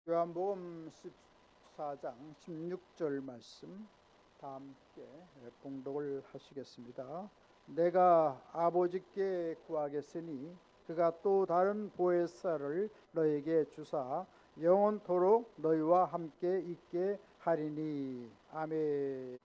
요한복음 14장 16절 말씀 다 함께 봉독을 하시겠습니다. 내가 아버지께 구하겠으니 그가 또 다른 보혜사를 너에게 주사 영원토록 너희와 함께 있게 하리니. 아멘.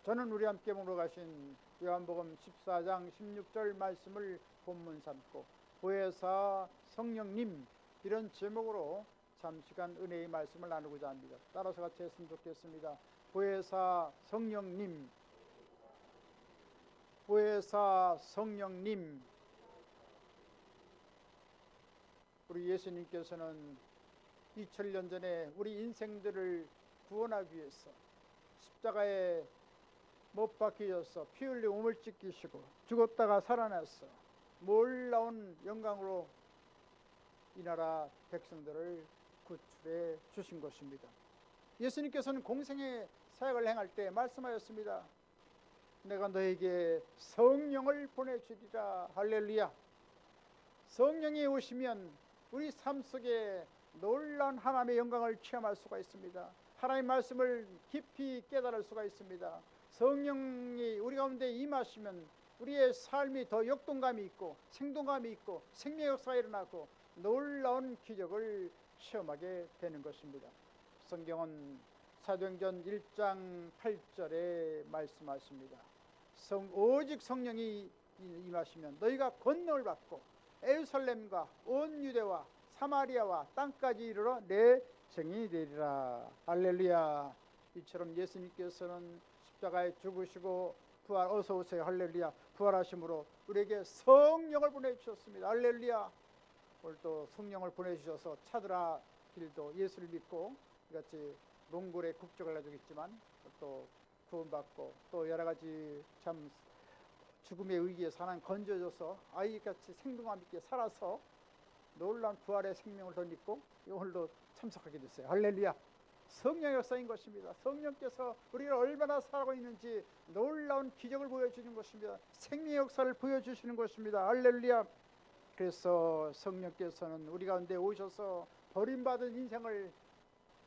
저는 우리 함께 봉독하신 요한복음 14장 16절 말씀을 본문 삼고 보혜사 성령님, 이런 제목으로 잠시간 은혜의 말씀을 나누고자 합니다. 따라서 같이 했으면 좋겠습니다. 보혜사 성령님, 보혜사 성령님. 우리 예수님께서는 2000년 전에 우리 인생들을 구원하기 위해서 십자가에 못 박히셔서 피 흘려 몸을 찢기시고 죽었다가 살아나서 놀라운 영광으로 이 나라 백성들을 구출해 주신 것입니다. 예수님께서는 공생의 사역을 행할 때 말씀하였습니다. 내가 너에게 성령을 보내주리라. 할렐루야. 성령이 오시면 우리 삶 속에 놀라운 하나님의 영광을 체험할 수가 있습니다. 하나님의 말씀을 깊이 깨달을 수가 있습니다. 성령이 우리 가운데 임하시면 우리의 삶이 더 역동감이 있고 생동감이 있고 생명의 역사가 일어나고 놀라운 기적을 체험하게 되는 것입니다. 성경은 사도행전 1장 8절에 말씀하십니다. 오직 성령이 임하시면 너희가 권능을 받고 예루살렘과 온 유대와 사마리아와 땅까지 이르러 내 증인이 되리라. 할렐루야. 이처럼 예수님께서는 십자가에 죽으시고 부활, 어서 오세요. 할렐루야. 부활하심으로 우리에게 성령을 보내주셨습니다. 할렐루야. 오늘도 성령을 보내주셔서 차드라 길도 예수를 믿고 이같이 몽골의 국적을 가지고 있지만 또 구원받고 또 여러가지 참 죽음의 위기에서 하나님 건져줘서 아이같이 생동감 있게 살아서 놀라운 부활의 생명을 덧입고 오늘도 참석하게 됐어요. 할렐루야. 성령의 역사인 것입니다. 성령께서 우리가 얼마나 살아가고 있는지 놀라운 기적을 보여주는 것입니다. 생명의 역사를 보여주시는 것입니다. 할렐루야. 그래서 성령께서는 우리 가운데 오셔서 버림받은 인생을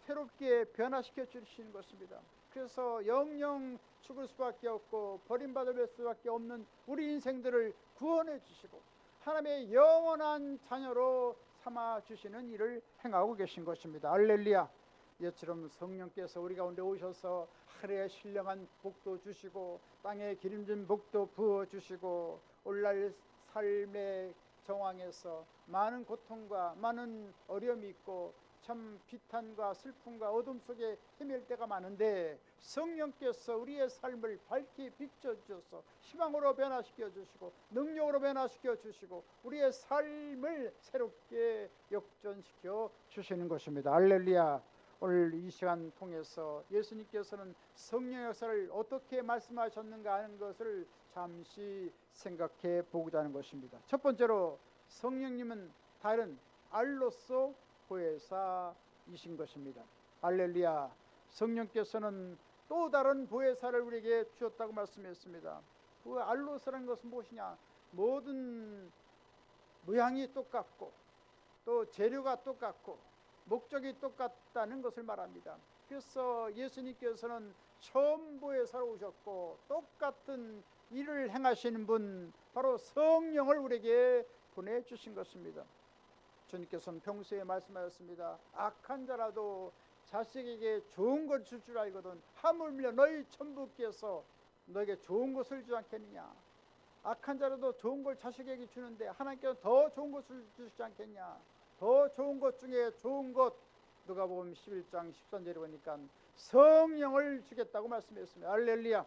새롭게 변화시켜 주시는 것입니다. 그래서 영영 죽을 수밖에 없고 버림받을 수밖에 없는 우리 인생들을 구원해 주시고 하나님의 영원한 자녀로 삼아 주시는 일을 행하고 계신 것입니다. 할렐루야. 이처럼 성령께서 우리 가운데 오셔서 하늘의 신령한 복도 주시고 땅에 기름진 복도 부어 주시고 오늘날 삶의 정황에서 많은 고통과 많은 어려움이 있고 참 비탄과 슬픔과 어둠 속에 헤맬 때가 많은데 성령께서 우리의 삶을 밝게 비춰주셔서 희망으로 변화시켜 주시고 능력으로 변화시켜 주시고 우리의 삶을 새롭게 역전시켜 주시는 것입니다. 할렐루야. 오늘 이 시간 통해서 예수님께서는 성령 역사를 어떻게 말씀하셨는가 하는 것을 잠시 생각해 보고자 하는 것입니다. 첫 번째로 성령님은 다른 알로서 보혜사이신 것입니다. 할렐루야. 성령께서는 또 다른 보혜사를 우리에게 주었다고 말씀했습니다. 그 알로서라는 것은 무엇이냐? 모든 모양이 똑같고 또 재료가 똑같고 목적이 똑같다는 것을 말합니다. 그래서 예수님께서는 처음 보혜사로 오셨고 똑같은 일을 행하시는 분, 바로 성령을 우리에게 보내주신 것입니다. 주님께서는 평소에 말씀하셨습니다. 악한 자라도 자식에게 좋은 걸 줄 줄 알거든 하물며 너희 천부께서 너에게 좋은 것을 주지 않겠느냐. 악한 자라도 좋은 걸 자식에게 주는데 하나님께서 더 좋은 것을 주시지 않겠냐. 더 좋은 것 중에 좋은 것, 누가복음 11장 13절에 보니까 성령을 주겠다고 말씀했습니다. 할렐루야.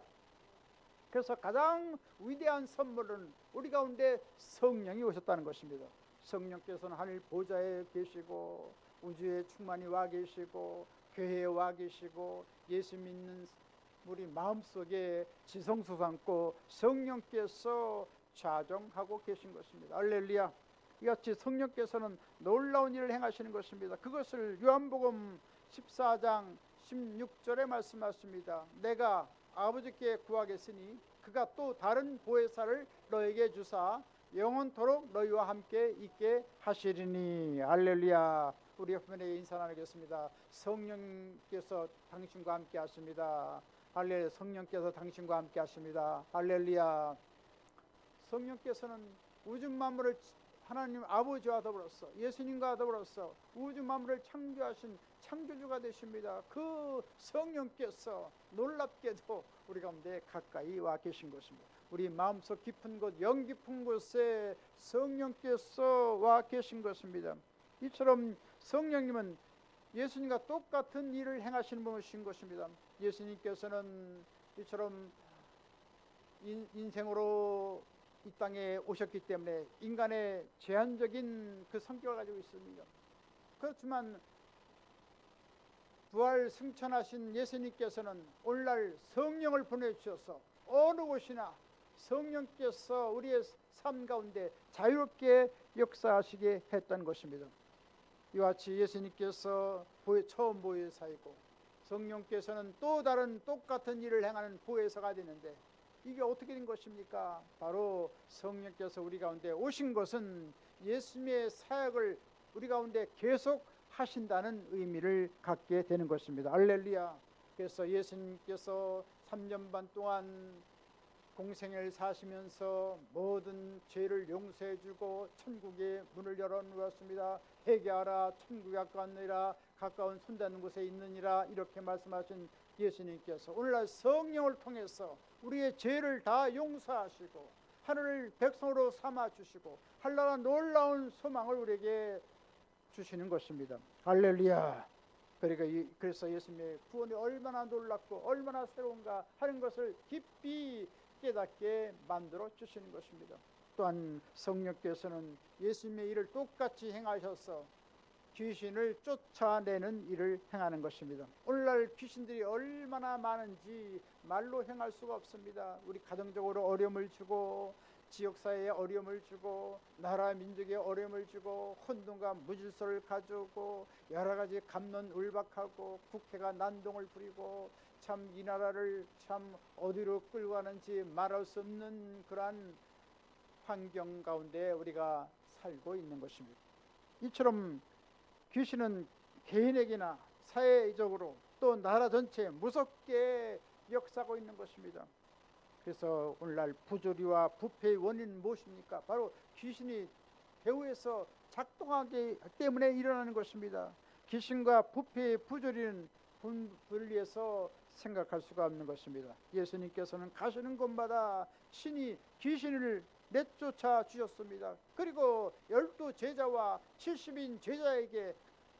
그래서 가장 위대한 선물은 우리 가운데 성령이 오셨다는 것입니다. 성령께서는 하늘 보좌에 계시고 우주에 충만히 와 계시고 교회에 와 계시고 예수 믿는 우리 마음속에 지성소 삼고 성령께서 좌정하고 계신 것입니다. 할렐루야. 이같이 성령께서는 놀라운 일을 행하시는 것입니다. 그것을 요한복음 14장 16절에 말씀하십니다. 내가 아버지께 구하겠으니 그가 또 다른 보혜사를 너에게 주사 영원토록 너희와 함께 있게 하시리니. 할렐루야. 우리 화면에 인사 나누겠습니다. 성령께서 당신과 함께 하십니다. 할렐루야. 성령께서 당신과 함께 하십니다. 할렐루야. 성령께서는 우주 만물을 하나님 아버지와 더불어서 예수님과 더불어서 우주 만물을 창조하신 창조주가 되십니다. 그 성령께서 놀랍게도 우리 가운데 가까이 와 계신 것입니다. 우리 마음속 깊은 곳, 영 깊은 곳에 성령께서 와 계신 것입니다. 이처럼 성령님은 예수님과 똑같은 일을 행하시는 분이신 것입니다. 예수님께서는 이처럼 인생으로 이 땅에 오셨기 때문에 인간의 제한적인 그 성격을 가지고 있습니다. 그렇지만 부활 승천하신 예수님께서는 오늘날 성령을 보내주셔서 어느 곳이나 성령께서 우리의 삶 가운데 자유롭게 역사하시게 했던 것입니다. 이와 같이 예수님께서 처음 보혜사이고 성령께서는 또 다른 똑같은 일을 행하는 보혜사가 되는데, 이게 어떻게 된 것입니까? 바로 성령께서 우리 가운데 오신 것은 예수님의 사역을 우리 가운데 계속 하신다는 의미를 갖게 되는 것입니다. 할렐루야. 그래서 예수님께서 3년 반 동안 공생애를 사시면서 모든 죄를 용서해 주고 천국의 문을 열어 놓았습니다. 회개하라, 천국이 가까웠느니라, 가까운 손닿는 곳에 있느니라, 이렇게 말씀하신 예수님께서 오늘날 성령을 통해서 우리의 죄를 다 용서하시고 하늘을 백성으로 삼아 주시고 한나라 놀라운 소망을 우리에게 주시는 것입니다. 할렐루야. 그래서 예수님의 구원이 얼마나 놀랍고 얼마나 새로운가 하는 것을 깊이 깨닫게 만들어 주시는 것입니다. 또한 성령께서는 예수님의 일을 똑같이 행하셔서 귀신을 쫓아내는 일을 행하는 것입니다. 오늘날 귀신들이 얼마나 많은지 말로 행할 수가 없습니다. 우리 가정적으로 어려움을 주고, 지역사회에 어려움을 주고, 나라 민족에 어려움을 주고, 혼돈과 무질서를 가져오고, 여러가지 갑론을박하고 국회가 난동을 부리고, 참 이 나라를 참 어디로 끌고 가는지 말할 수 없는 그러한 환경 가운데 우리가 살고 있는 것입니다. 이처럼 귀신은 개인에게나 사회적으로 또 나라 전체에 무섭게 역사하고 있는 것입니다. 그래서 오늘날 부조리와 부패의 원인은 무엇입니까? 바로 귀신이 배후에서 작동하기 때문에 일어나는 것입니다. 귀신과 부패의 부조리는 분리해서 생각할 수가 없는 것입니다. 예수님께서는 가시는 곳마다 친히 귀신을 내쫓아 주셨습니다. 그리고 12 제자와 70인 제자에게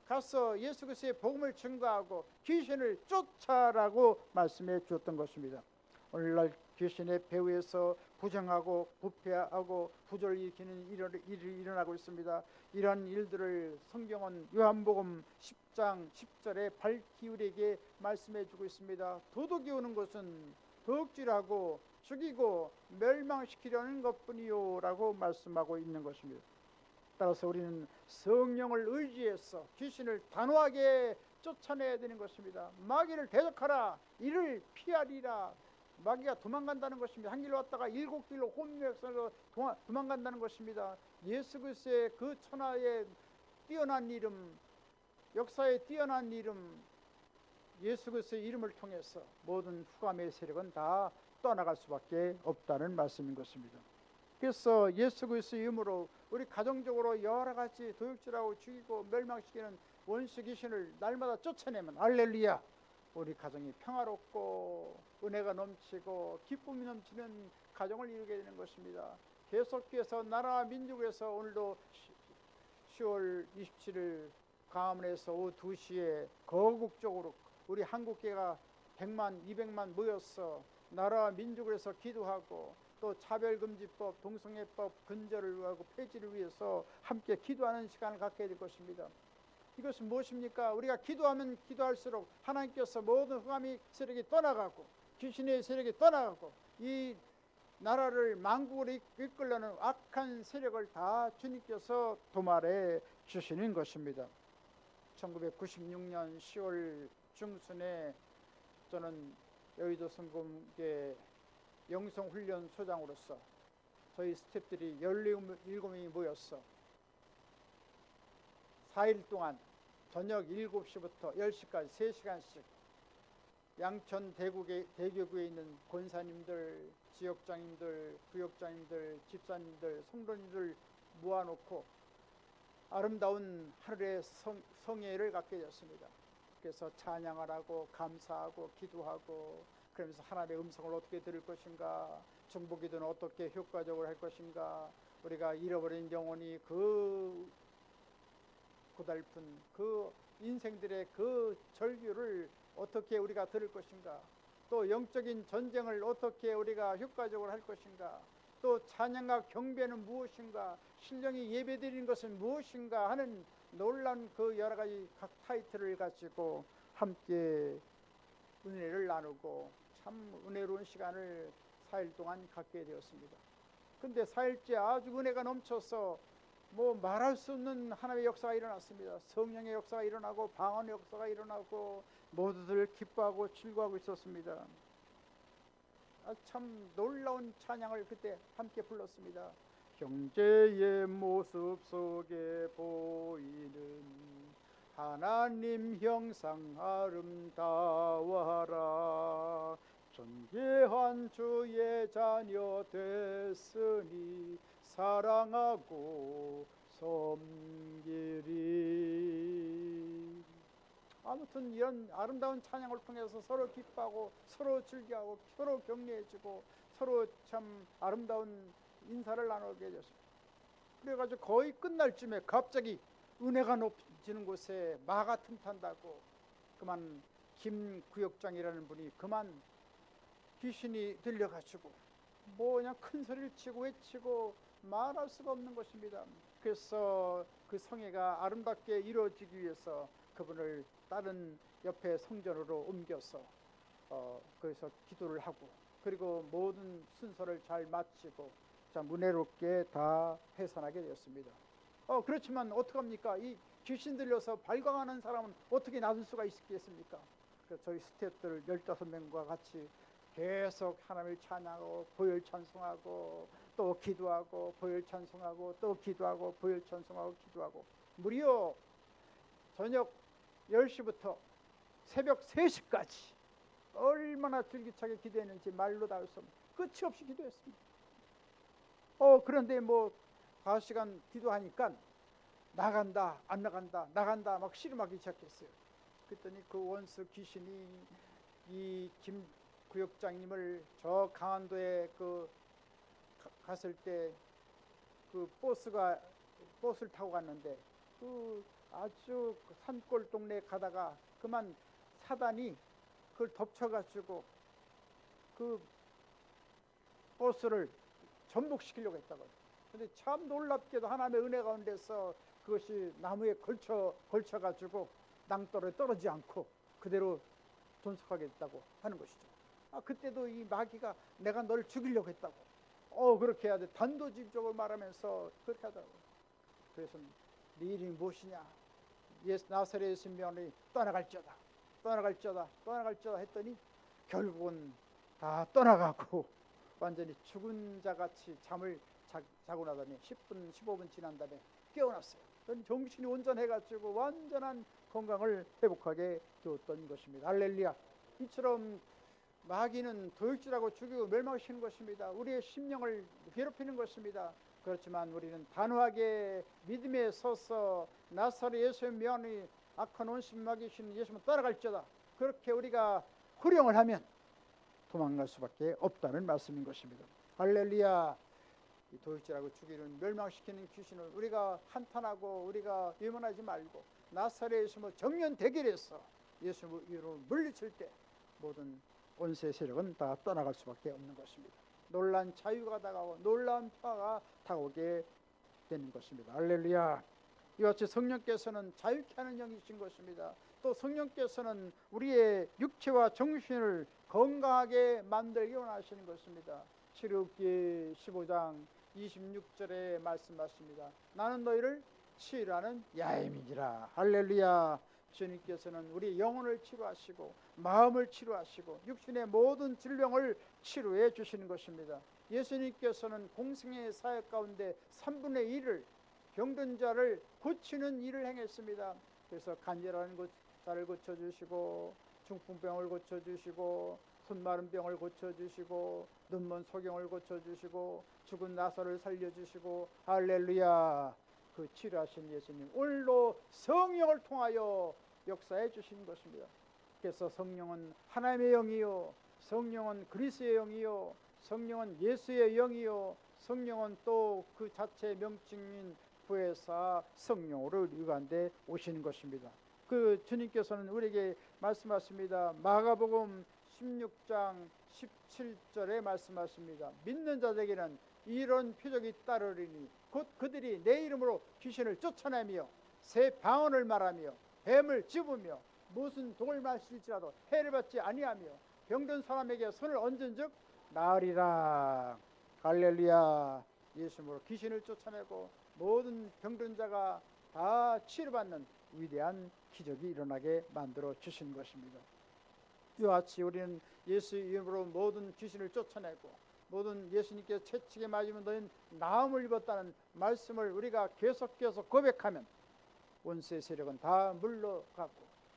가서 예수 그리스도의 복음을 증거하고 귀신을 쫓아라고 말씀해 주었던 것입니다. 오늘날 귀신의 배후에서 부정하고 부패하고 부조를 일으키는 일이 일어나고 있습니다. 이러한 일들을 성경은 요한복음 10장 10절에 밝히 우리에게 말씀해 주고 있습니다. 도둑이 오는 것은 도둑질하고 죽이고 멸망시키려는 것뿐이요 라고 말씀하고 있는 것입니다. 따라서 우리는 성령을 의지해서 귀신을 단호하게 쫓아내야 되는 것입니다. 마귀를 대적하라, 이를 피하리라. 마귀가 도망간다는 것입니다. 한 길로 왔다가 7길로 혼미해서 도망간다는 것입니다. 예수 그리스도의 그 천하의 뛰어난 이름, 역사의 뛰어난 이름, 예수 그리스도의 이름을 통해서 모든 흑암의 세력은 다 떠나갈 수밖에 없다는 말씀인 것입니다. 그래서 예수 그리스도의 이름으로 우리 가정적으로 여러 가지 도둑질하고 죽이고 멸망시키는 원수 귀신을 날마다 쫓아내면 할렐루야, 우리 가정이 평화롭고 은혜가 넘치고 기쁨이 넘치는 가정을 이루게 되는 것입니다. 계속해서 나라와 민족에서 오늘도 10월 27일 광화문에서 오후 2시에 거국적으로 우리 한국교회가 100만 200만 모여서 나라와 민족을 위해서 기도하고, 또 차별금지법, 동성애법 근절을 하고 폐지를 위해서 함께 기도하는 시간을 갖게 될 것입니다. 이것은 무엇입니까? 우리가 기도하면 기도할수록 하나님께서 모든 흑암의 세력이 떠나가고 귀신의 세력이 떠나가고 이 나라를 만국으로 이끌려는 악한 세력을 다 주님께서 도말해 주시는 것입니다. 1996년 10월 중순에 저는 여의도 성공회 영성훈련소장으로서 저희 스태프들이 17명이 모였어 4일 동안 저녁 7시부터 10시까지 3시간씩 양천 대교구에 있는 권사님들, 지역장님들, 구역장님들, 집사님들, 성도님들 모아놓고 아름다운 하늘의 성회를 갖게 되었습니다. 그래서 찬양을 하고 감사하고 기도하고 그러면서 하나님의 음성을 어떻게 들을 것인가, 중보기도는 어떻게 효과적으로 할 것인가, 우리가 잃어버린 영혼이 그 고달픈 그 인생들의 그 절규를 어떻게 우리가 들을 것인가, 또 영적인 전쟁을 어떻게 우리가 효과적으로 할 것인가, 또 찬양과 경배는 무엇인가, 신령이 예배드리는 것은 무엇인가 하는 놀라운 그 여러 가지 각 타이틀을 가지고 함께 은혜를 나누고 참 은혜로운 시간을 4일 동안 갖게 되었습니다. 근데 4일째 아주 은혜가 넘쳐서 뭐 말할 수 없는 하나님의 역사가 일어났습니다. 성령의 역사가 일어나고 방언의 역사가 일어나고 모두들 기뻐하고 즐거워하고 있었습니다. 참 놀라운 찬양을 그때 함께 불렀습니다. 형제의 모습 속에 보이는 하나님 형상 아름다워하라. 존귀한 주의 자녀 됐으니 사랑하고 섬기리. 아무튼 이런 아름다운 찬양을 통해서 서로 기뻐하고 서로 즐겨하고 서로 격려해주고 서로 참 아름다운 인사를 나누게 됐습니다. 그래가지고 거의 끝날 쯤에 갑자기 은혜가 높아지는 곳에 마가 틈탄다고 그만 김 구역장이라는 분이 그만 귀신이 들려가지고 뭐 그냥 큰 소리를 치고 외치고 말할 수가 없는 것입니다. 그래서 그 성회가 아름답게 이루어지기 위해서 그분을 다른 옆에 성전으로 옮겨서 거기서 기도를 하고 그리고 모든 순서를 잘 마치고 참 은혜롭게 다 해산하게 되었습니다. 그렇지만 어떡합니까? 이 귀신 들려서 발광하는 사람은 어떻게 놔둘 수가 있겠습니까? 그래서 저희 스태프들 15명과 같이 계속 하나님을 찬양하고 보혈 찬송하고 또 기도하고 보혈 찬송하고 또 기도하고 보혈 찬송하고 기도하고 무려 저녁 10시부터 새벽 3시까지 얼마나 줄기차게 기도했는지 말로 다 할 수 없는 끝이 없이 기도했습니다. 그런데 뭐 5시간 기도하니까 나간다 안 나간다 나간다 막 씨름하기 시작했어요. 그랬더니 그 원수 귀신이 이 김 구역장님을 저 강원도에 갔을 때 그 버스를 타고 갔는데 그 아주 산골 동네에 가다가 그만 사단이 그걸 덮쳐가지고 그 버스를 전복시키려고 했다고요. 근데 참 놀랍게도 하나님의 은혜 가운데서 그것이 나무에 걸쳐가지고 낭떠러에 떨어지지 않고 그대로 존속하게 됐다고 하는 것이죠. 그때도 이 마귀가 내가 널 죽이려고 했다고. 그렇게 해야 돼. 단도직입적으로 말하면서 그렇게 하더라고요. 그래서 네 이름이 무엇이냐? 나사렛 예수님이 떠나갈지어다 했더니 결국은 다 떠나가고 완전히 죽은 자같이 잠을 자고 나더니 10분 15분 지난 다음에 깨어났어요. 정신이 온전해가지고 완전한 건강을 회복하게 되었던 것입니다. 할렐루야. 이처럼 마귀는 도둑질하고 죽이고 멸망시키는 것입니다. 우리의 심령을 괴롭히는 것입니다. 그렇지만 우리는 단호하게 믿음에 서서 나사렛 예수의 명이 악한 원수인 마귀신 예수만 따라갈지어다. 그렇게 우리가 후령을 하면 도망갈 수밖에 없다는 말씀인 것입니다. 할렐루야. 이 도둑질하고 죽이는 멸망시키는 귀신을 우리가 한탄하고 우리가 외면하지 말고 나사렛 예수와 정면 대결해서 예수 이름으로 물리칠 때 모든 원수의 세력은 다 떠나갈 수밖에 없는 것입니다. 놀라운 자유가 다가오고 놀라운 평화가 다가오게 되는 것입니다. 할렐루야. 이같이 성령께서는 자유케 하는 영이신 것입니다. 또 성령께서는 우리의 육체와 정신을 건강하게 만들기 원하시는 것입니다. 출애굽기 15장 26절에 말씀하십니다. 나는 너희를 치유하는 야임이니라. 할렐루야. 주님께서는 우리 영혼을 치료하시고 마음을 치료하시고 육신의 모든 질병을 치료해 주시는 것입니다. 예수님께서는 공생의 사역 가운데 3분의 1을 병든 자를 고치는 일을 행했습니다. 그래서 간절한 자를 고쳐주시고, 중풍병을 고쳐주시고, 손 마른 병을 고쳐주시고, 눈먼 소경을 고쳐주시고, 죽은 나사를 살려주시고, 할렐루야. 그 치료하신 예수님 오늘도 성령을 통하여 역사해 주신 것입니다. 그래서 성령은 하나님의 영이요, 성령은 그리스도의 영이요, 성령은 예수의 영이요, 성령은 또 그 자체의 명칭인 부회사 성령으로 우리 가운데 오시는 것입니다. 그 주님께서는 우리에게 말씀하십니다. 마가복음 16장 17절에 말씀하십니다. 믿는 자들에게는 이런 표적이 따르리니 곧 그들이 내 이름으로 귀신을 쫓아내며 새 방언을 말하며 뱀을 집으며 무슨 독을 마실지라도 해를 받지 아니하며 병든 사람에게 손을 얹은즉 나으리라. 할렐루야. 예수님으로 귀신을 쫓아내고 모든 병든 자가 다 치료받는 위대한 기적이 일어나게 만들어 주신 것입니다. 이와 같이 우리는 예수 이름으로 모든 귀신을 쫓아내고 모든 예수님께 채찍에 맞으면 너희는 나음을 입었다는 말씀을 우리가 계속 고백하면 원수의 세력은 다 물러가고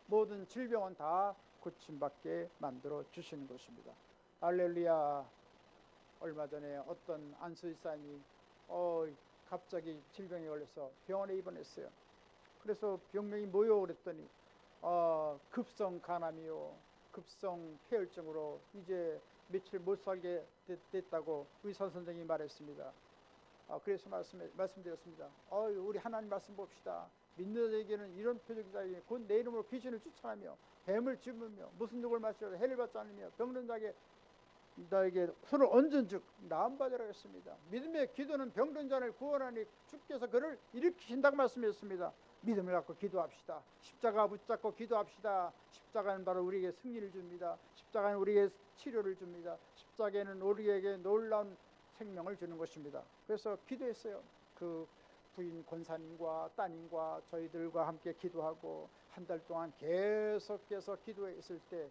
모든 질병은 다 고침받게 만들어 주시는 것입니다. 할렐루야. 얼마 전에 어떤 안수의사님이 갑자기 질병에 걸려서 병원에 입원했어요. 그래서 병명이 뭐요? 그랬더니 급성 간암이요, 급성 폐혈증으로 이제 며칠 못 살게 됐다고 의사 선생님이 말했습니다. 그래서 말씀드렸습니다. 우리 하나님 말씀 봅시다. 믿는 자에게는 이런 표적이 곧 내 이름으로 귀신을 쫓아내며 뱀을 집으며 무슨 독을 마시려 해를 받지 않으며 병든 자에게 너에게 손을 얹은즉 나음 받으라 했습니다. 믿음의 기도는 병든 자를 구원하니 주께서 그를 일으키신다고 말씀했습니다. 믿음을 갖고 기도합시다. 십자가 붙잡고 기도합시다. 십자가는 바로 우리에게 승리를 줍니다. 십자가는 우리에게 치료를 줍니다. 십자가는 우리에게 놀라운 생명을 주는 것입니다. 그래서 기도했어요. 그 부인 권사님과 따님과 저희들과 함께 기도하고 한 달 동안 계속해서 기도했을 때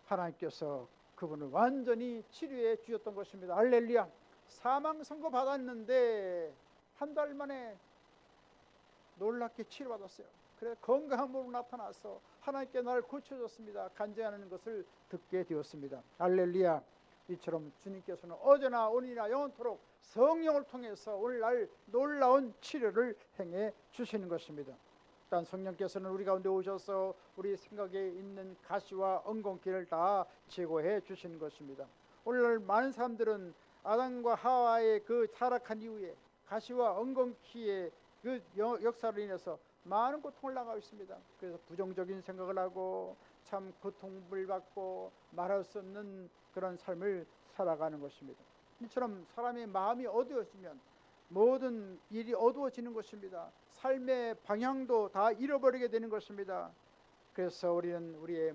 하나님께서 그분을 완전히 치료해 주셨던 것입니다. 할렐루야. 사망 선고 받았는데 한 달 만에 놀랍게 치료받았어요. 그래 건강한 몸으로 나타나서 하나님께 나를 고쳐줬습니다. 간증하는 것을 듣게 되었습니다. 할렐루야. 이처럼 주님께서는 어제나 오늘이나 영원토록 성령을 통해서 오늘날 놀라운 치료를 행해 주시는 것입니다. 일단 성령께서는 우리 가운데 오셔서 우리 생각에 있는 가시와 엉겅퀴를 다 제거해 주시는 것입니다. 오늘날 많은 사람들은 아담과 하와의 그 타락한 이후에 가시와 엉겅퀴의 그 역사로 인해서 많은 고통을 당하고 있습니다. 그래서 부정적인 생각을 하고 참 고통을 받고 말할 수 없는 그런 삶을 살아가는 것입니다. 이처럼 사람의 마음이 어두워지면 모든 일이 어두워지는 것입니다. 삶의 방향도 다 잃어버리게 되는 것입니다. 그래서 우리는 우리의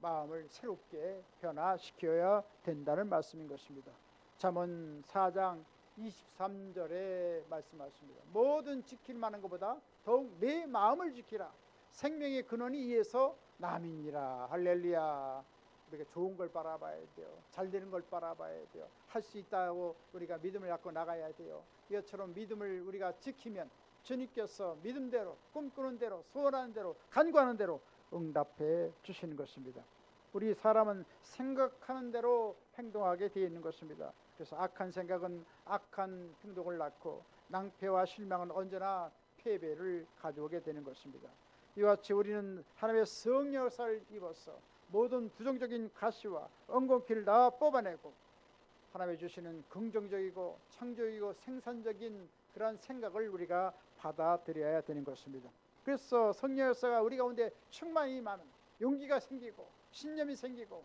마음을 새롭게 변화시켜야 된다는 말씀인 것입니다. 잠언 4장 23절에 말씀하십니다. 뭐든 지킬 만한 것보다 더욱 내 마음을 지키라. 생명의 근원이 이에서 남이니라. 할렐루야. 우리가 좋은 걸 바라봐야 돼요. 잘 되는 걸 바라봐야 돼요. 할 수 있다고 우리가 믿음을 갖고 나가야 돼요. 이것처럼 믿음을 우리가 지키면 주님께서 믿음대로 꿈꾸는 대로 소원하는 대로 간구하는 대로 응답해 주시는 것입니다. 우리 사람은 생각하는 대로 행동하게 되어 있는 것입니다. 그래서 악한 생각은 악한 행동을 낳고 낭패와 실망은 언제나 패배를 가져오게 되는 것입니다. 이와 같이 우리는 하나님의 성령을 입어서 모든 부정적인 가시와 엉겅퀴를 다 뽑아내고 하나님이 주시는 긍정적이고 창조적이고 생산적인 그러한 생각을 우리가 받아들여야 되는 것입니다. 그래서 성령 역사가 우리 가운데 충만히 많은 용기가 생기고 신념이 생기고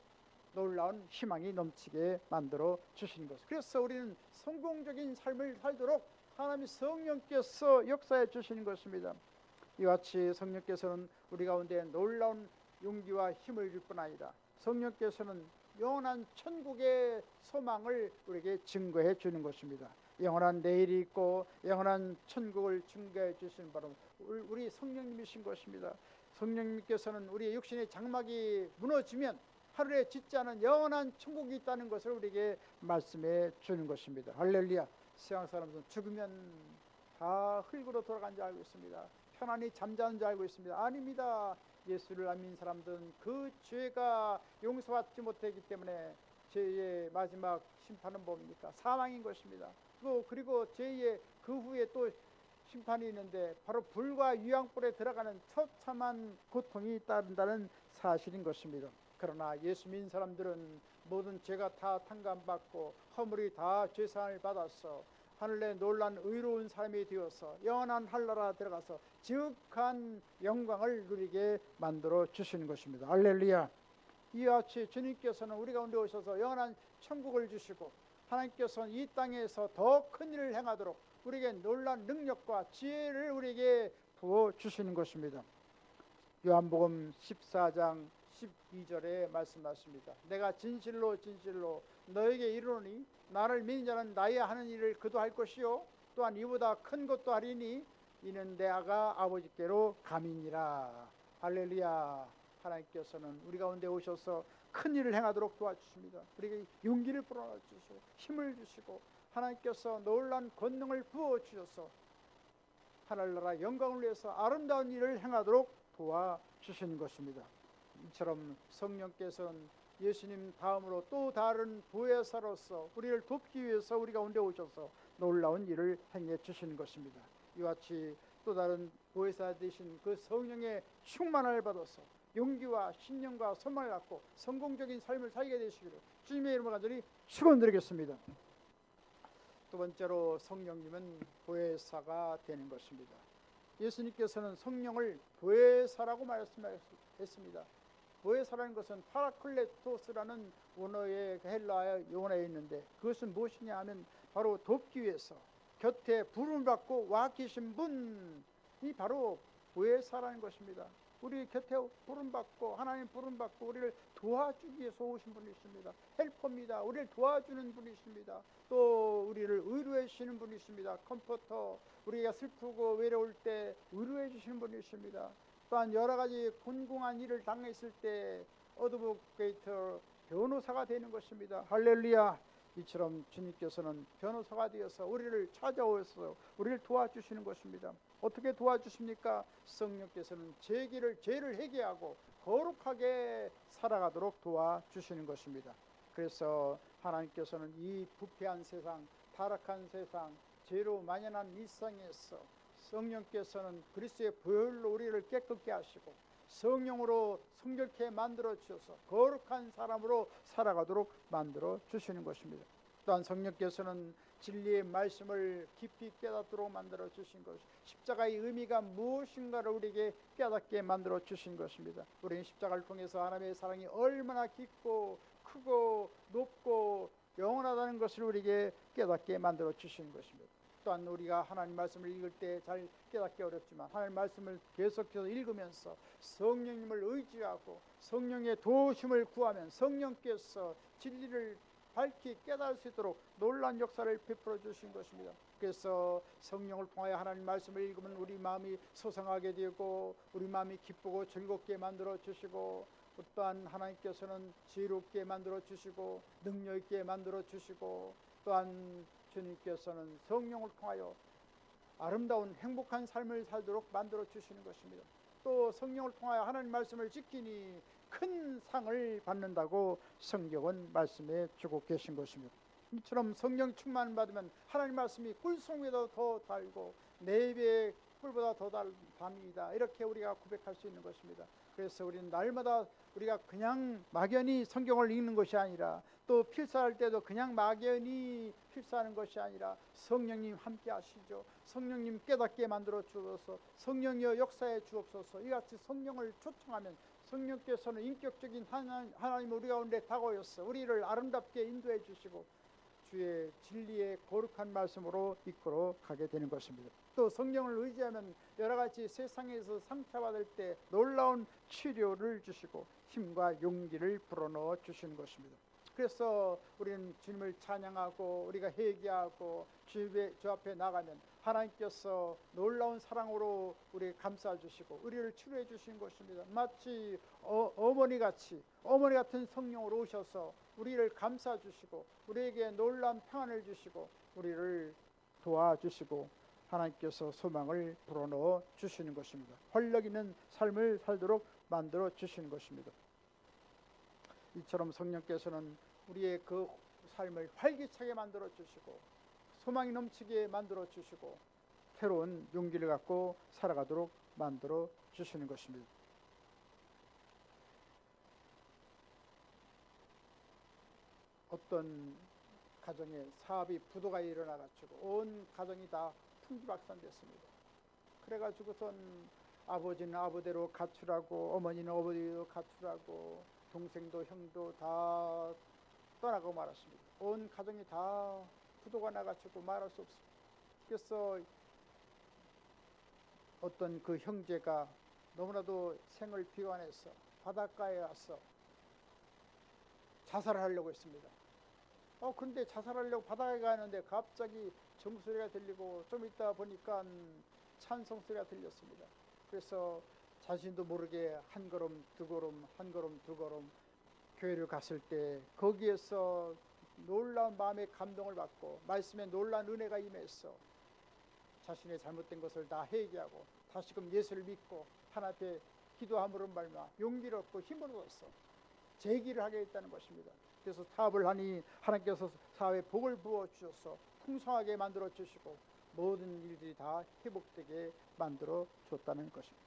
놀라운 희망이 넘치게 만들어 주시는 것. 그래서 우리는 성공적인 삶을 살도록 하나님의 성령께서 역사해 주시는 것입니다. 이와 같이 성령께서는 우리 가운데 놀라운 용기와 힘을 줄 뿐 아니라 성령께서는 영원한 천국의 소망을 우리에게 증거해 주는 것입니다. 영원한 내일이 있고 영원한 천국을 증거해 주시는 바로 우리 성령님이신 것입니다. 성령님께서는 우리의 육신의 장막이 무너지면 하늘에 짓지 않은 영원한 천국이 있다는 것을 우리에게 말씀해 주는 것입니다. 할렐루야. 세상 사람들은 죽으면 다 흙으로 돌아간 줄 알고 있습니다. 편안히 잠자는 줄 알고 있습니다. 아닙니다. 예수를 안 믿는 사람들은 그 죄가 용서받지 못했기 때문에 죄의 마지막 심판은 뭡니까? 사망인 것입니다. 그리고 죄의 그 후에 또 심판이 있는데 바로 불과 유황불에 들어가는 처참한 고통이 따른다는 사실인 것입니다. 그러나 예수 믿는 사람들은 모든 죄가 다 탕감받고 허물이 다 죄사함을 받아서 하늘에 놀란 의로운 사람이 되어서 영원한 한나라 들어가서 지극한 영광을 누리게 만들어 주시는 것입니다. 할렐루야. 이와 같이 주님께서는 우리 가운데 오셔서 영원한 천국을 주시고 하나님께서는 이 땅에서 더 큰 일을 행하도록 우리에게 놀란 능력과 지혜를 우리에게 부어 주시는 것입니다. 요한복음 14장 12절에 말씀하십니다. 내가 진실로 진실로 너에게 이르노니 나를 믿는 자는 나의 하는 일을 그도 할 것이요 또한 이보다 큰 것도 하리니 이는 내가 아버지께로 감이니라. 할렐루야. 하나님께서는 우리 가운데 오셔서 큰 일을 행하도록 도와주십니다. 우리에게 용기를 불어넣어주시고 힘을 주시고 하나님께서 놀란 권능을 부어주셔서 하늘나라 영광을 위해서 아름다운 일을 행하도록 도와주시는 것입니다. 이처럼 성령께서는 예수님 다음으로 또 다른 보혜사로서 우리를 돕기 위해서 우리 가운데 오셔서 놀라운 일을 행해 주시는 것입니다. 이와 같이 또 다른 보혜사 되신 그 성령의 충만을 받아서 용기와 신념과 소망을 갖고 성공적인 삶을 살게 되시기를 주님의 이름으로 간절히 축원드리겠습니다. 두 번째로 성령님은 보혜사가 되는 것입니다. 예수님께서는 성령을 보혜사라고 말씀하셨습니다. 보혜사라는 것은 파라클레토스라는 원어의 헬라어 용어에 있는데 그것은 무엇이냐 하면 바로 돕기 위해서 곁에 부름을 받고 와 계신 분이 바로 보혜사라는 것입니다. 우리 곁에 부름받고 하나님 부름받고 우리를 도와주기 위해서 오신 분이십니다. 헬퍼입니다. 우리를 도와주는 분이십니다. 또 우리를 위로해 주시는 분이십니다. 컴포터, 우리가 슬프고 외로울 때 위로해 주시는 분이십니다. 또한 여러 가지 곤궁한 일을 당했을 때 어드보케이터 변호사가 되는 것입니다. 할렐루야. 이처럼 주님께서는 변호사가 되어서 우리를 찾아오셔서 우리를 도와주시는 것입니다. 어떻게 도와주십니까? 성령께서는 죄를 회개하고 거룩하게 살아가도록 도와주시는 것입니다. 그래서 하나님께서는 이 부패한 세상, 타락한 세상, 죄로 만연한 이 세상에서 성령께서는 그리스도의 보혈로 우리를 깨끗게 하시고 성령으로 성결케 만들어 주셔서 거룩한 사람으로 살아가도록 만들어 주시는 것입니다. 또한 성령께서는 진리의 말씀을 깊이 깨닫도록 만들어 주신 것, 십자가의 의미가 무엇인가를 우리에게 깨닫게 만들어 주신 것입니다. 우리는 십자가를 통해서 하나님의 사랑이 얼마나 깊고 크고 높고 영원하다는 것을 우리에게 깨닫게 만들어 주신 것입니다. 또한 우리가 하나님 말씀을 읽을 때 잘 깨닫기 어렵지만 하나님 말씀을 계속해서 읽으면서 성령님을 의지하고 성령의 도우심을 구하면 성령께서 진리를 밝히 깨달을 수 있도록 놀라운 역사를 베풀어 주신 것입니다. 그래서 성령을 통하여 하나님 말씀을 읽으면 우리 마음이 소상하게 되고 우리 마음이 기쁘고 즐겁게 만들어 주시고 또한 하나님께서는 지혜롭게 만들어 주시고 능력 있게 만들어 주시고 또한 주님께서는 성령을 통하여 아름다운 행복한 삶을 살도록 만들어 주시는 것입니다. 또 성령을 통하여 하나님 말씀을 지키니 큰 상을 받는다고 성경은 말씀해 주고 계신 것입니다. 이처럼 성령 충만 받으면 하나님 말씀이 꿀송이보다 더 달고 네 배의 꿀보다 더 답니다. 이렇게 우리가 고백할 수 있는 것입니다. 그래서 우리는 날마다 우리가 그냥 막연히 성경을 읽는 것이 아니라 또 필사할 때도 그냥 막연히 필사하는 것이 아니라 성령님 함께 하시죠. 성령님 깨닫게 만들어 주옵소서. 성령이여 역사해 주옵소서. 이같이 성령을 초청하면 성령께서는 인격적인 하나님 우리 가운데 다가오셔서 우리를 아름답게 인도해 주시고 주의 진리의 거룩한 말씀으로 이끌어 가게 되는 것입니다. 또 성령을 의지하면 여러 가지 세상에서 상처받을 때 놀라운 치료를 주시고 힘과 용기를 불어넣어 주시는 것입니다. 그래서 우리는 주님을 찬양하고 우리가 회개하고 주 앞에 나가면 하나님께서 놀라운 사랑으로 우리 감싸 주시고 우리를 치료해 주신 것입니다. 마치 어머니 같은 성령으로 오셔서 우리를 감싸 주시고 우리에게 놀라운 평안을 주시고 우리를 도와주시고 하나님께서 소망을 불어넣어 주시는 것입니다. 활력 있는 삶을 살도록 만들어 주시는 것입니다. 이처럼 성령께서는 우리의 그 삶을 활기차게 만들어 주시고 소망이 넘치게 만들어 주시고 새로운 용기를 갖고 살아가도록 만들어 주시는 것입니다. 어떤 가정에 사업이 부도가 일어나가지고 온 가정이 다 풍지박산됐습니다. 그래가지고선 아버지는 아버지대로 가출하고 어머니는 어머니대로 가출하고 동생도 형도 다 떠나고 말았습니다. 온 가정이 다 부도가 나가지고 말할 수 없습니다. 그래서 어떤 그 형제가 너무나도 생을 비관해서 바닷가에 와서 자살을 하려고 했습니다. 근데 자살하려고 바다에 가는데 갑자기 정소리가 들리고 좀 있다 보니까 찬송소리가 들렸습니다. 그래서 자신도 모르게 한 걸음 두 걸음 한 걸음 두 걸음 교회를 갔을 때 거기에서 놀라운 마음의 감동을 받고 말씀에 놀라운 은혜가 임해서 자신의 잘못된 것을 다 회개하고 다시금 예수를 믿고 하나님 앞에 기도함으로 말미암아 용기를 얻고 힘을 얻어서 재기를 하게 했다는 것입니다. 그래서 사업을 하니 하나님께서 사업에 복을 부어 주셔서 풍성하게 만들어 주시고 모든 일들이 다 회복되게 만들어 줬다는 것입니다.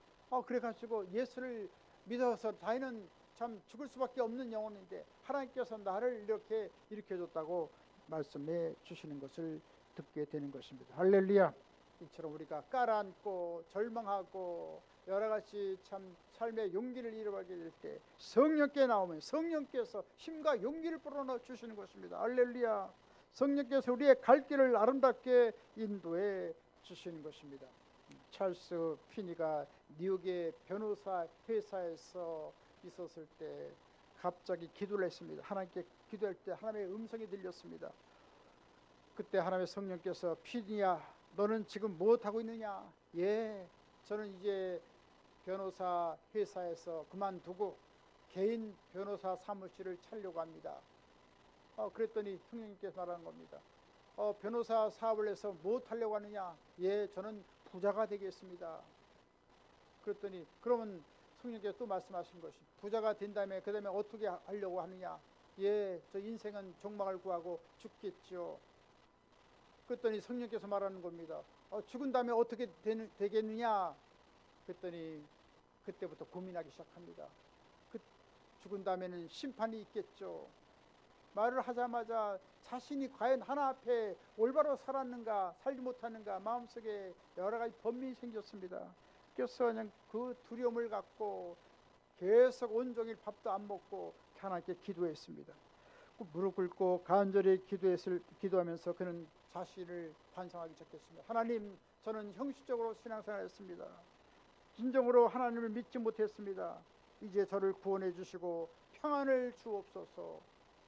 그래가지고 예수를 믿어서 자기는 참 죽을 수밖에 없는 영혼인데 하나님께서 나를 이렇게 일으켜줬다고 말씀해 주시는 것을 듣게 되는 것입니다. 할렐루야. 이처럼 우리가 깔아앉고 절망하고 여러가지 참 삶의 용기를 잃어가게 될 때 성령께 나오면 성령께서 힘과 용기를 불어넣어 주시는 것입니다. 할렐루야. 성령께서 우리의 갈 길을 아름답게 인도해 주시는 것입니다. 찰스 피니가 뉴욕의 변호사 회사에서 있었을 때 갑자기 기도를 했습니다. 하나님께 기도할 때 하나님의 음성이 들렸습니다. 그때 하나님의 성령께서 피니야 너는 지금 무엇하고 있느냐? 예, 저는 이제 변호사 회사에서 그만두고 개인 변호사 사무실을 차리려고 합니다. 그랬더니 성령님께서 말하는 겁니다. 변호사 사업을 해서 무엇하려고 하느냐? 예, 저는 부자가 되겠습니다. 그랬더니 그러면 성령께서 또 말씀하신 것이 부자가 된 다음에 그 다음에 어떻게 하려고 하느냐? 예, 저 인생은 종말을 구하고 죽겠죠. 그랬더니 성령께서 말하는 겁니다. 죽은 다음에 어떻게 되겠느냐? 그랬더니 그때부터 고민하기 시작합니다. 죽은 다음에는 심판이 있겠죠. 말을 하자마자 자신이 과연 하나 앞에 올바로 살았는가 살지 못하는가 마음속에 여러 가지 번민이 생겼습니다. 그래서 그냥 그 두려움을 갖고 계속 온종일 밥도 안 먹고 하나님께 기도했습니다. 무릎 꿇고 간절히 기도하면서 그는 자신을 반성하기 시작했습니다. 하나님, 저는 형식적으로 신앙생활했습니다. 진정으로 하나님을 믿지 못했습니다. 이제 저를 구원해 주시고 평안을 주옵소서.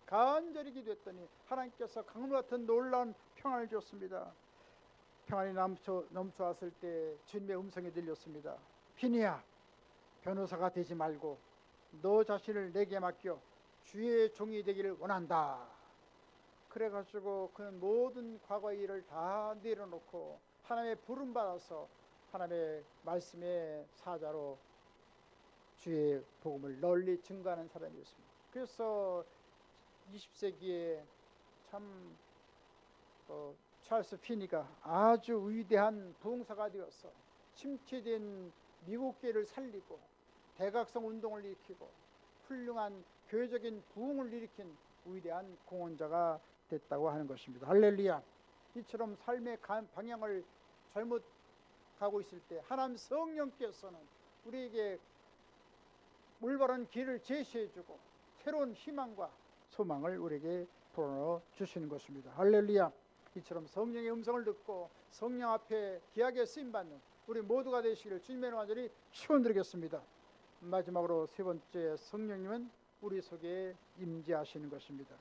간절히 기도했더니 하나님께서 강물 같은 놀라운 평안을 줬습니다. 평안이 넘쳐왔을 때 주님의 음성이 들렸습니다. 피니야, 변호사가 되지 말고 너 자신을 내게 맡겨 주의 종이 되기를 원한다. 그래가지고 그는 모든 과거의 일을 다 내려놓고 하나님의 부름받아서 하나님의 말씀의 사자로 주의 복음을 널리 증거하는 사람이었습니다. 그래서 20세기에 참 찰스 피니가 아주 위대한 부흥사가 되어서 침체된 미국계를 살리고 대각성 운동을 일으키고 훌륭한 교회적인 부흥을 일으킨 위대한 공헌자가 됐다고 하는 것입니다. 할렐루야. 이처럼 삶의 방향을 잘못 가고 있을 때 하나님 성령께서는 우리에게 올바른 길을 제시해주고 새로운 희망과 소망을 우리에게 불어넣어 주시는 것입니다. 할렐루야. 이처럼 성령의 음성을 듣고 성령 앞에 귀하게 쓰임받는 우리 모두가 되시기를 주님의 완전히 축원드리겠습니다. 마지막으로 세 번째, 성령님은 우리 속에 임재하시는 것입니다.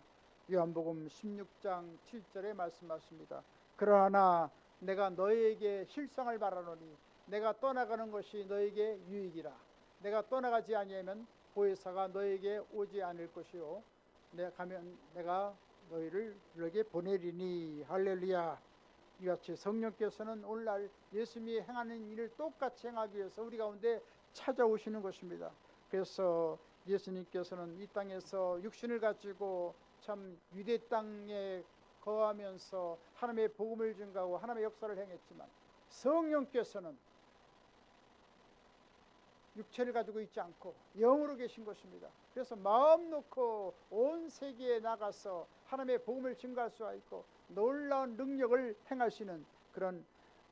요한복음 16장 7절에 말씀하십니다. 그러나 내가 너에게 실상을 말하노니 내가 떠나가는 것이 너에게 유익이라. 내가 떠나가지 아니하면 보혜사가 너에게 오지 않을 것이요 내가 가면 내가 너희를 너에게 보내리니. 할렐루야. 이같이 성령께서는 오늘날 예수님이 행하는 일을 똑같이 행하기 위해서 우리 가운데 찾아오시는 것입니다. 그래서 예수님께서는 이 땅에서 육신을 가지고 참 유대 땅에 거하면서 하나님의 복음을 증거하고 하나님의 역사를 행했지만, 성령께서는 육체를 가지고 있지 않고 영으로 계신 것입니다. 그래서 마음 놓고 온 세계에 나가서 하나님의 복음을 증거할 수가 있고 놀라운 능력을 행하시는 그런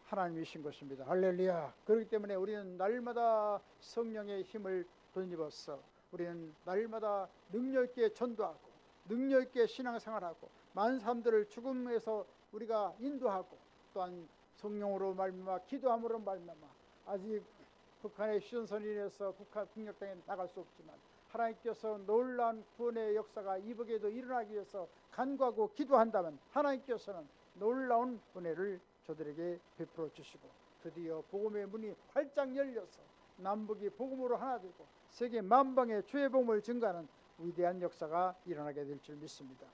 하나님이신 것입니다. 할렐루야. 그렇기 때문에 우리는 날마다 성령의 힘을 덧입어서 우리는 날마다 능력 있게 전도하고 능력 있게 신앙생활하고 많은 사람들을 죽음에서 우리가 인도하고, 또한 성령으로 말미암아 기도함으로 말미암아 아직 북한의 휴전선이 인해서 북한 북녘 땅에 나갈 수 없지만 하나님께서 놀라운 구원의 역사가 이북에도 일어나기 위해서 간구하고 기도한다면 하나님께서는 놀라운 은혜를 저들에게 베풀어 주시고 드디어 복음의 문이 활짝 열려서 남북이 복음으로 하나 되고 세계 만방에 주의 복음을 증거하는 위대한 역사가 일어나게 될 줄 믿습니다.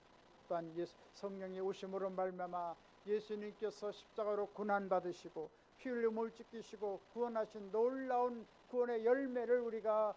또한 성령의 오심으로 말미암아 예수님께서 십자가로 고난받으시고 피 흘려 몸을 찢기시고 구원하신 놀라운 구원의 열매를 우리가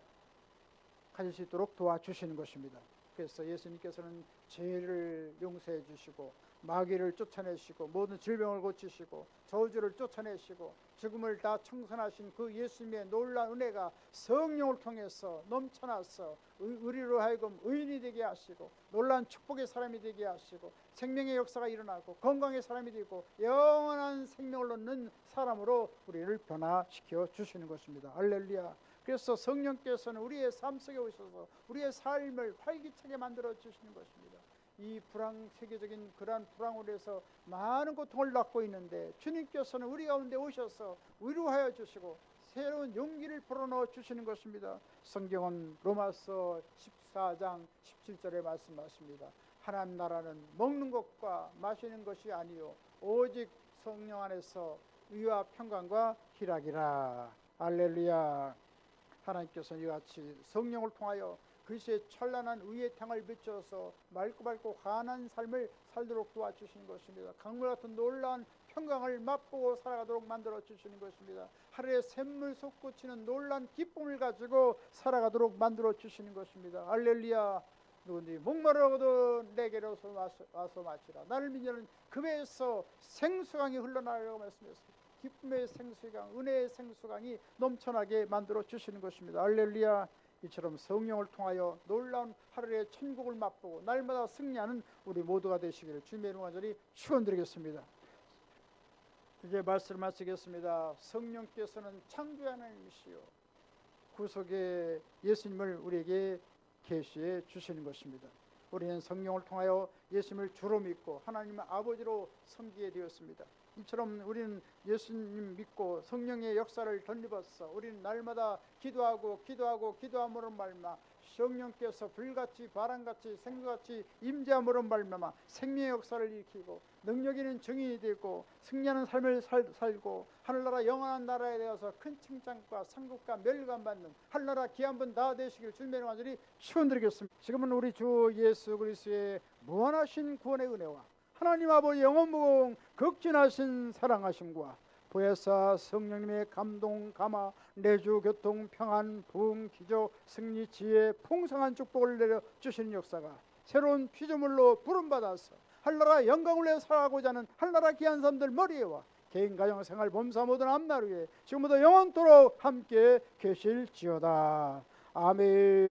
가질 수 있도록 도와주시는 것입니다. 그래서 예수님께서는 죄를 용서해 주시고 마귀를 쫓아내시고 모든 질병을 고치시고 저주를 쫓아내시고 죽음을 다 청산하신 그 예수님의 놀라운 은혜가 성령을 통해서 넘쳐나서 우리로 하여금 의인이 되게 하시고 놀라운 축복의 사람이 되게 하시고 생명의 역사가 일어나고 건강의 사람이 되고 영원한 생명을 얻는 사람으로 우리를 변화시켜 주시는 것입니다. 할렐루야. 그래서 성령께서는 우리의 삶 속에 오셔서 우리의 삶을 활기차게 만들어 주시는 것입니다. 이 세계적인 그러한 불황으로 해서 많은 고통을 받고 있는데 주님께서는 우리 가운데 오셔서 위로하여 주시고 새로운 용기를 불어넣어 주시는 것입니다. 성경은 로마서 14장 17절에 말씀하십니다. 하나님 나라는 먹는 것과 마시는 것이 아니요 오직 성령 안에서 의와 평강과 희락이라. 할렐루야. 하나님께서는 이같이 성령을 통하여 그리스도의 찬란한 의의 탕을 비춰서 맑고 환한 삶을 살도록 도와주시는 것입니다. 강물 같은 놀라운 평강을 맛보고 살아가도록 만들어 주시는 것입니다. 하루에 샘물 솟구치는 놀라운 기쁨을 가지고 살아가도록 만들어 주시는 것입니다. 할렐루야. 누구든지 목마르거든 내게로 와서 마시라. 나를 믿는 그 배에서 생수강이 흘러나가라고 말씀했습니다. 기쁨의 생수강, 은혜의 생수강이 넘쳐나게 만들어 주시는 것입니다. 할렐루야. 이처럼 성령을 통하여 놀라운 하루의 천국을 맛보고 날마다 승리하는 우리 모두가 되시기를 주님의 이름으로 간절히 축원드리겠습니다. 이제 말씀을 마치겠습니다. 성령께서는 창조의 하나님이시요 구속의 예수님을 우리에게 계시해 주시는 것입니다. 우리는 성령을 통하여 예수님을 주로 믿고 하나님의 아버지로 섬기게 되었습니다. 이처럼 우리는 예수님 믿고 성령의 역사를 덧입어서 우리는 날마다 기도함으로 말미암아 성령께서 불같이 바람같이 생수같이 임재함으로 말미암아 생명의 역사를 일으키고 능력 있는 증인이 되고 승리하는 삶을 살고 하늘나라 영원한 나라에 대해서 큰 칭찬과 상급과 멸관 받는 하늘나라 귀한 다 되시길 주님의 이름으로 간절히 축원드리겠습니다. 지금은 우리 주 예수 그리스도의 무한하신 구원의 은혜와 하나님 아버지 영원무궁 극진하신 사랑하심과 보혜사 성령님의 감동 감화 내주 교통 평안 부흥 기적 승리 지혜 풍성한 축복을 내려주시는 역사가 새로운 피조물로 부름받아서 한나라 영광을 위해 살아가고자 하는 한나라 귀한 사람들 머리에와 개인 가정 생활 범사 모든 앞날 위에 지금부터 영원토록 함께 계실지어다. 아멘.